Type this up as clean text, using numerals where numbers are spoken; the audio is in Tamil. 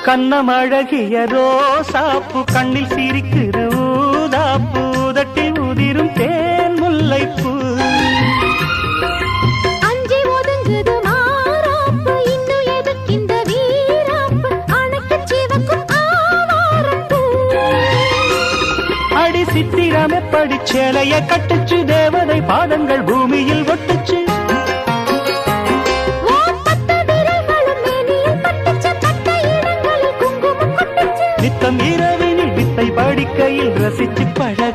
கண்ணம் அழகிய ரோசாப்பு கண்ணில் சிரிக்கிற ஊதாப்பு உதட்டில் உதிரும் தேன் முல்லைப்பூ அஞ்சி ஒதுங்குது மாறாப்பு இன்னும் எதுக்கு இந்த வீராப்பு அணைக்கு சிவக்கும் ஆவாரப்பூ அடி சித்திரமே படிச்சேலைய கட்டுச்சு தேவதை பாதங்கள் பூமியில் ஒட்டுச்சு நித்தம் இரவினில் வித்தை படிக்கையில் ரசிச்சு பழ